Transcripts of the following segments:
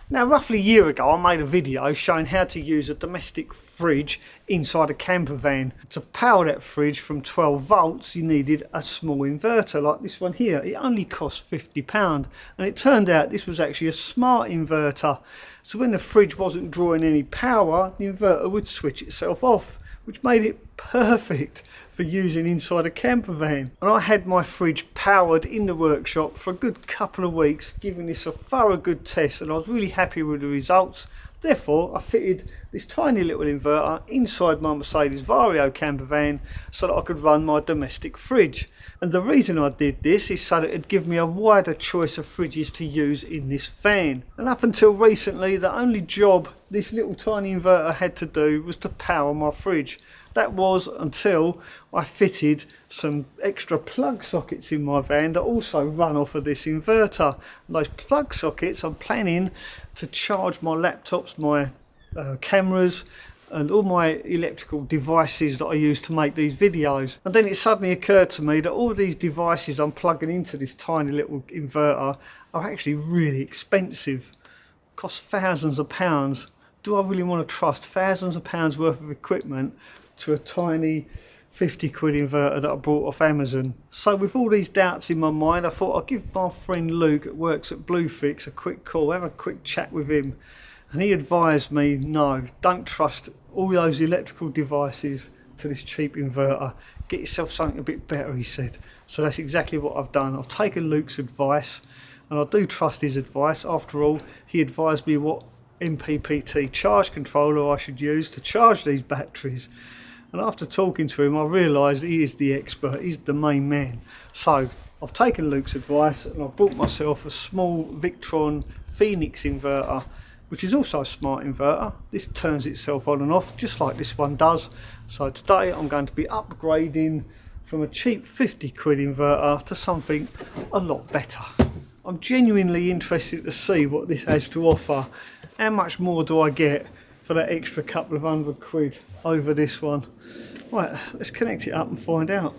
Now, roughly a year ago, I made a video showing how to use a domestic fridge inside a camper van. To power that fridge from 12 volts, you needed a small inverter like this one here. It only cost £50, and it turned out this was actually a smart inverter. So when the fridge wasn't drawing any power, the inverter would switch itself off, which made it perfect for using inside a camper van. And I had my fridge powered in the workshop for a good couple of weeks, giving this a thorough good test, and I was really happy with the results. Therefore, I fitted this tiny little inverter inside my Mercedes Vario camper van so that I could run my domestic fridge. And the reason I did this is so that it'd give me a wider choice of fridges to use in this van. And up until recently, the only job this little tiny inverter had to do was to power my fridge. That was until I fitted some extra plug sockets in my van that also run off of this inverter. And those plug sockets, I'm planning to charge my laptops, my cameras, and all my electrical devices that I use to make these videos. And then it suddenly occurred to me that all these devices I'm plugging into this tiny little inverter are actually really expensive, cost thousands of pounds. Do I really want to trust thousands of pounds worth of equipment to a tiny 50 quid inverter that I bought off Amazon? So with all these doubts in my mind, I thought I'd give my friend Luke that works at Bluefix a quick call, have a quick chat with him. And he advised me, no, don't trust all those electrical devices to this cheap inverter. Get yourself something a bit better, he said. So that's exactly what I've done. I've taken Luke's advice, and I do trust his advice. After all, he advised me what MPPT charge controller I should use to charge these batteries. And after talking to him, I realised he is the expert, he's the main man. So I've taken Luke's advice and I've bought myself a small Victron Phoenix inverter, which is also a smart inverter. This turns itself on and off just like this one does. So today I'm going to be upgrading from a cheap 50 quid inverter to something a lot better. I'm genuinely interested to see what this has to offer. How much more do I get for that extra couple of £100 over this one? Right, let's connect it up and find out.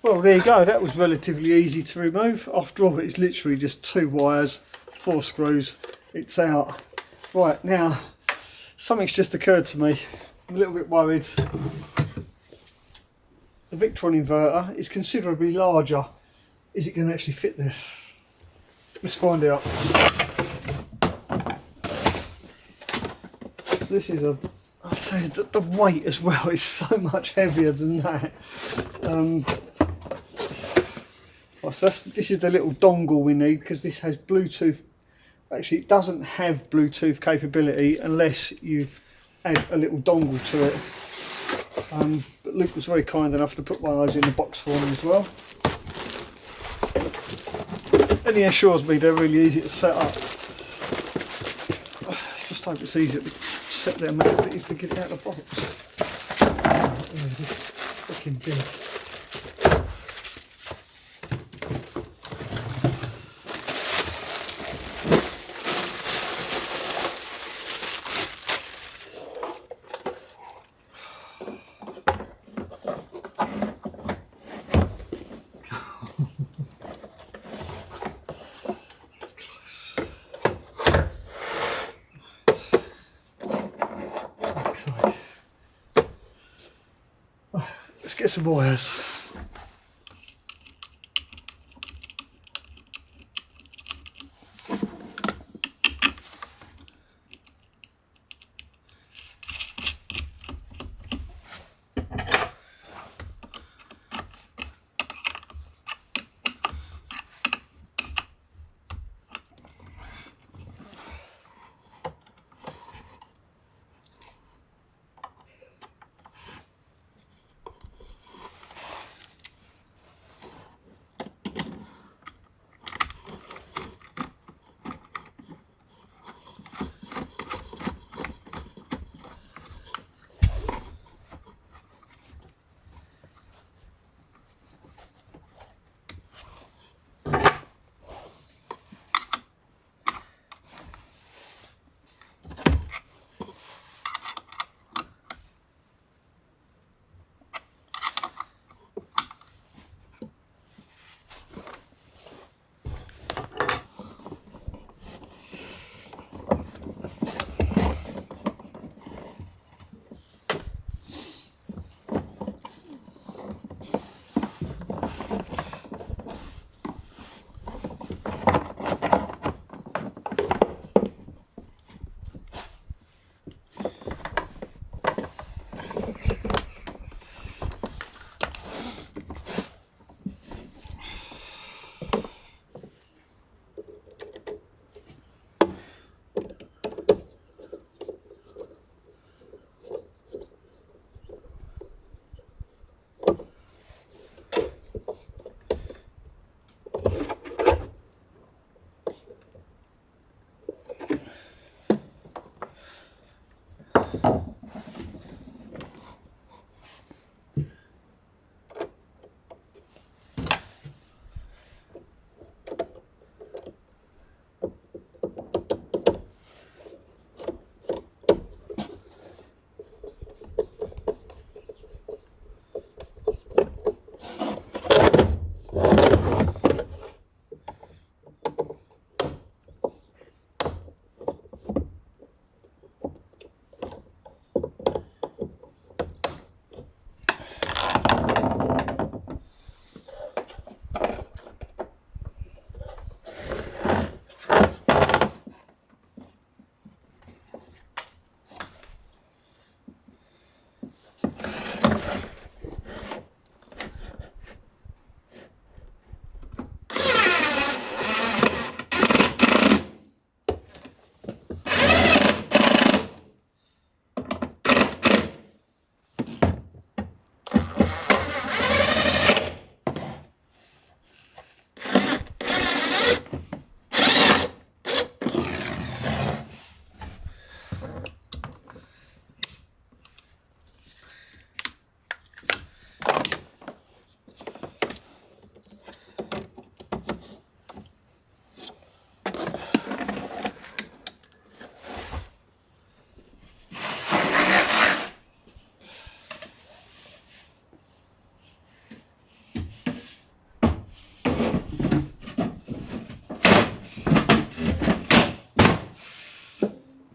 Well, there you go, that was relatively easy to remove. After all, it's literally just 2 wires, 4 screws, it's out. Right, now, something's just occurred to me. I'm a little bit worried. The Victron inverter is considerably larger. Is it going to actually fit there? Let's find out. So this is I'll tell you, the weight as well is so much heavier than that. So this is the little dongle we need, because this has Bluetooth. Actually, it doesn't have Bluetooth capability unless you add a little dongle to it. But Luke was very kind enough to put one of those in the box for me as well. And he assures me they're really easy to set up. Just hope it's easier to upset the amount that it is to get it out of the box. Oh, this is freaking big. Let's get some wires.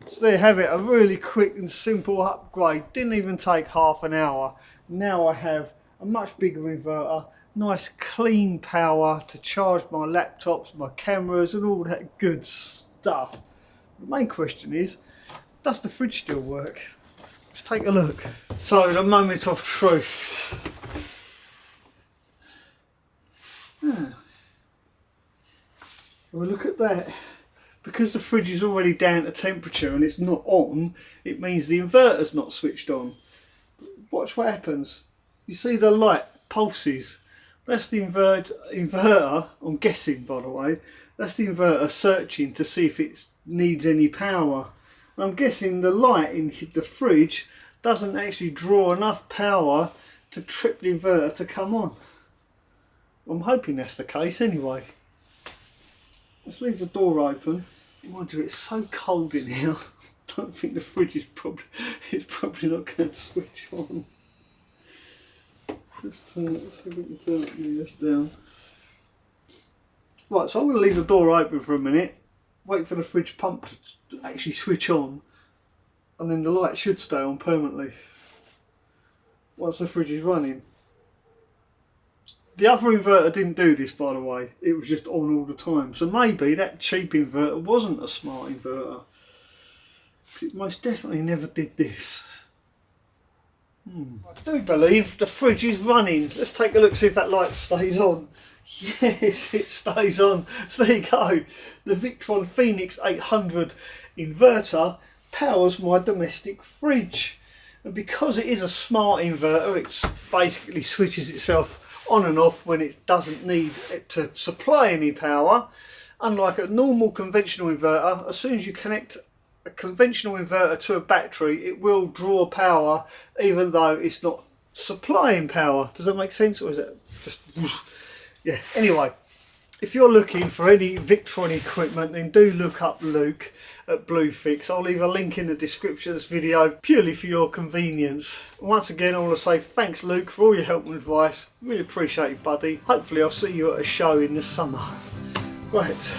So there you have it, a really quick and simple upgrade. Didn't even take half an hour. Now I have a much bigger inverter, nice clean power to charge my laptops, my cameras and all that good stuff. The main question is, does the fridge still work? Let's take a look. So the moment of truth. Well, look at that. Because the fridge is already down to temperature and it's not on, it means the inverter's not switched on. Watch what happens. You see the light pulses. That's the inverter, I'm guessing by the way, that's the inverter searching to see if it needs any power. I'm guessing the light in the fridge doesn't actually draw enough power to trip the inverter to come on. I'm hoping that's the case anyway. Let's leave the door open. Mind you, it's so cold in here. I don't think the fridge is probably not going to switch on. Let's turn it, see if we can turn this down. Right, so I'm going to leave the door open for a minute, wait for the fridge pump to actually switch on, and then the light should stay on permanently once the fridge is running. The other inverter didn't do this, by the way. It was just on all the time. So maybe that cheap inverter wasn't a smart inverter, because it most definitely never did this. I do believe the fridge is running. Let's take a look, see if that light stays on. Yes, it stays on. So there you go. The Victron Phoenix 800 inverter powers my domestic fridge. And because it is a smart inverter, it basically switches itself on and off when it doesn't need it to supply any power. Unlike a normal conventional inverter, as soon as you connect a conventional inverter to a battery, it will draw power even though it's not supplying power. Does that make sense, or is it just... Yeah, anyway, if you're looking for any Victron equipment, then do look up Luke at Bluefix. I'll leave a link in the description of this video purely for your convenience. Once again, I want to say thanks, Luke, for all your help and advice. Really appreciate it, buddy. Hopefully I'll see you at a show in the summer. Right.